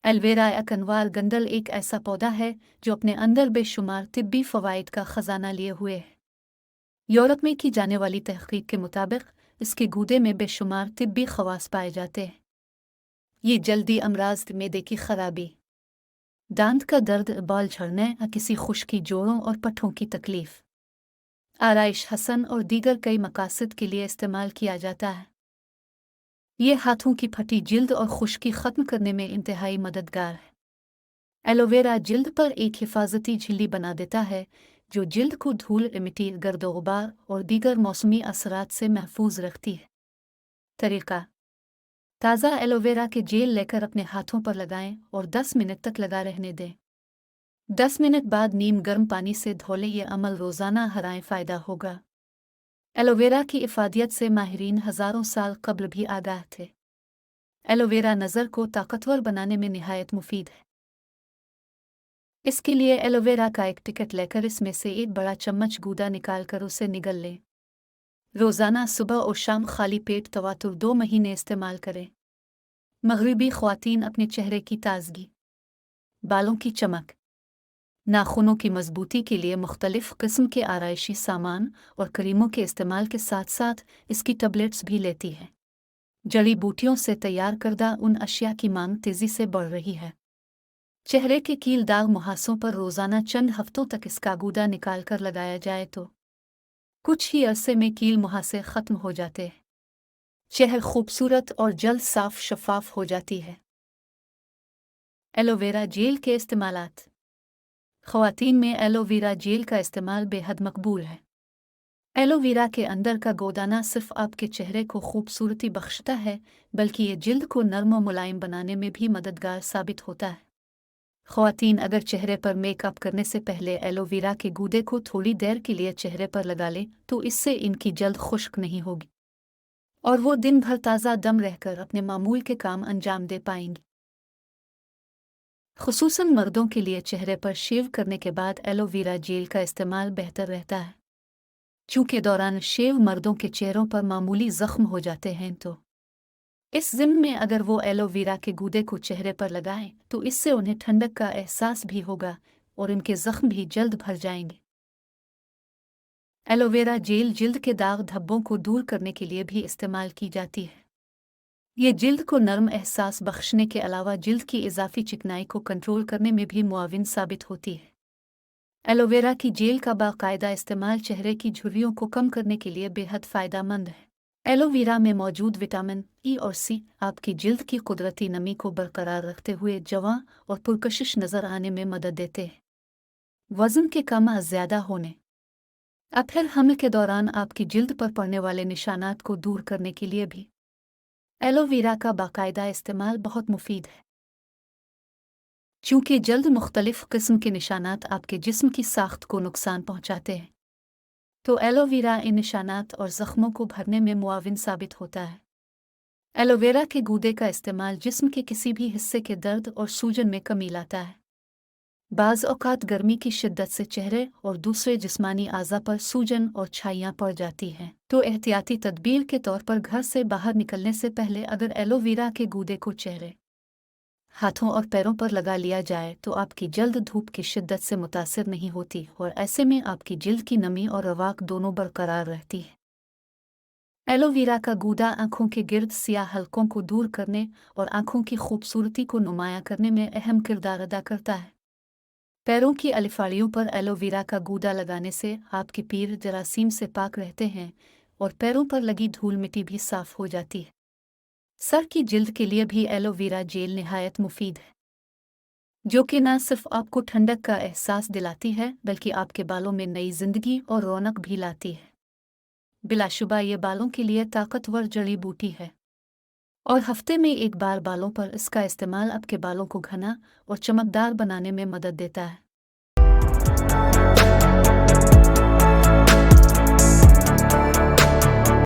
Aloe vera अकनवार गंडल एक ऐसा पौधा है जो अपने अंदर बेशुमार तिब्बी फ़वाइद का ख़जाना लिए हुए है। यूरोप में की जाने वाली तहक़ीक़ के मुताबिक इसके गूदे में बेशुमार तिब्बी ख़वास पाए जाते हैं। ये जल्दी अमराज, मैदे की खराबी, दांत का दर्द, बाल झड़ने या किसी खुश्की जोड़ों और पट्ठों की तकलीफ, आराइश हसन और दीगर कई मकासद के लिए इस्तेमाल किया जाता है। ये हाथों की फटी जिल्द और खुश्की ख़त्म करने में इंतहाई मददगार है। एलोवेरा जिल्द पर एक हिफाजती झिल्ली बना देता है जो जिल्द को धूल, मिट्टी, गर्द गुबार और दीगर मौसमी असरात से महफूज रखती है। तरीका: ताज़ा एलोवेरा के जेल लेकर अपने हाथों पर लगाएं और 10 मिनट तक लगा रहने दें। 10 मिनट बाद नीम गर्म पानी से धो लें। ये अमल रोज़ाना हराएं, फ़ायदा होगा। एलोवेरा की इफ़ादियत से माहिरीन हज़ारों साल कब्ल भी आगाह थे। एलोवेरा नज़र को ताकतवर बनाने में निहायत मुफीद है। इसके लिए एलोवेरा का एक टिकट लेकर इसमें से एक बड़ा चम्मच गूदा निकालकर उसे निगल लें। रोज़ाना सुबह और शाम खाली पेट तवातुर 2 महीने इस्तेमाल करें। मग़रिबी ख़वातीन अपने चेहरे की ताज़गी, बालों की चमक, नाखूनों की मजबूती के लिए मुख्तलिफ़ किस्म के आराइशी सामान और क्रीमों के इस्तेमाल के साथ साथ इसकी टैबलेट्स भी लेती है। जड़ी बूटियों से तैयार करदा उन अशिया की मांग तेज़ी से बढ़ रही है। चेहरे के कील, दाग, मुहासों पर रोज़ाना चंद हफ्तों तक इसका गूदा निकाल कर लगाया जाए तो कुछ ही अरसे में कील मुहासे ख़त्म हो जाते हैं। चेहरा खूबसूरत और जल्द साफ शफाफ हो जाती है। एलोवेरा जेल के इस्तेमालात। ख़वातीन में एलोवेरा जेल का इस्तेमाल बेहद मकबूल है। एलोवेरा के अंदर का गूदा न सिर्फ आपके चेहरे को खूबसूरती बख्शता है बल्कि ये जिल्द को नरम और मुलायम बनाने में भी मददगार साबित होता है। ख़वातीन अगर चेहरे पर मेकअप करने से पहले एलोवेरा के गूदे को थोड़ी देर के लिए चेहरे पर लगा लें तो इससे इनकी जल्द खुश्क नहीं होगी और वो दिन भर ताज़ा दम रहकर अपने मामूल के काम अंजाम दे पाएंगी। खुसूसन मर्दों के लिए चेहरे पर शेव करने के बाद एलोवेरा जेल का इस्तेमाल बेहतर रहता है। चूँकि दौरान शेव मर्दों के चेहरों पर मामूली ज़ख्म हो जाते हैं तो इस ज़िम्न में अगर वो एलोवेरा के गूदे को चेहरे पर लगाएं तो इससे उन्हें ठंडक का एहसास भी होगा और इनके ज़ख्म भी जल्द भर जाएंगे। एलोवेरा जेल जिल्द के दाग धब्बों को दूर करने के लिए भी इस्तेमाल की जाती है। ये जिल्द को नरम एहसास बख्शने के अलावा जिल्द की इजाफी चिकनाई को कंट्रोल करने में भी मुआविन साबित होती है। एलोवेरा की जेल का बाकायदा इस्तेमाल चेहरे की झुर्रियों को कम करने के लिए बेहद फ़ायदेमंद है। एलोवेरा में मौजूद विटामिन ई और सी आपकी जिल्द की कुदरती नमी को बरकरार रखते हुए जवां और पुरकशिश नज़र आने में मदद देते हैं। वज़न के कम या ज़्यादा होने अब फिर हमल के दौरान आपकी जिल्द पर पड़ने वाले निशानात को दूर करने के लिए भी एलोवेरा का बाकायदा इस्तेमाल बहुत मुफीद है। चूँकि जल्द मुख्तलिफ़ किस्म के निशानात आपके जिस्म की साख्त को नुकसान पहुँचाते हैं तो एलोवेरा इन निशानात और ज़ख्मों को भरने में मुआविन साबित होता है। एलोवेरा के गूदे का इस्तेमाल जिस्म के किसी भी हिस्से के दर्द और सूजन में कमी लाता है। बाज़ औक़ात गर्मी की शिद्दत से चेहरे और दूसरे जिस्मानी आज़ा पर सूजन और छाइयाँ पड़ जाती हैं तो एहतियाती तदबीर के तौर पर घर से बाहर निकलने से पहले अगर एलोवेरा के गूदे को चेहरे, हाथों और पैरों पर लगा लिया जाए तो आपकी जल्द धूप की शिद्दत से मुतासिर नहीं होती और ऐसे में आपकी जिल्द की नमी और रवाक दोनों बरकरार रहती है। एलोवेरा का गूदा आँखों के गिर्द सियाह हलकों को दूर करने और आँखों की खूबसूरती को नुमाया करने में अहम किरदार अदा करता है। पैरों की अलिफाड़ियों पर एलोवेरा का गूदा लगाने से आपके पैर जरासीम से पाक रहते हैं और पैरों पर लगी धूल मिट्टी भी साफ हो जाती है। सर की जिल्द के लिए भी एलोवेरा जेल निहायत मुफीद है जो कि न सिर्फ आपको ठंडक का एहसास दिलाती है बल्कि आपके बालों में नई जिंदगी और रौनक भी लाती है। बिलाशुबा ये बालों के लिए ताकतवर जड़ी बूटी है और हफ्ते में एक बार बालों पर इसका इस्तेमाल आपके बालों को घना और चमकदार बनाने में मदद देता है।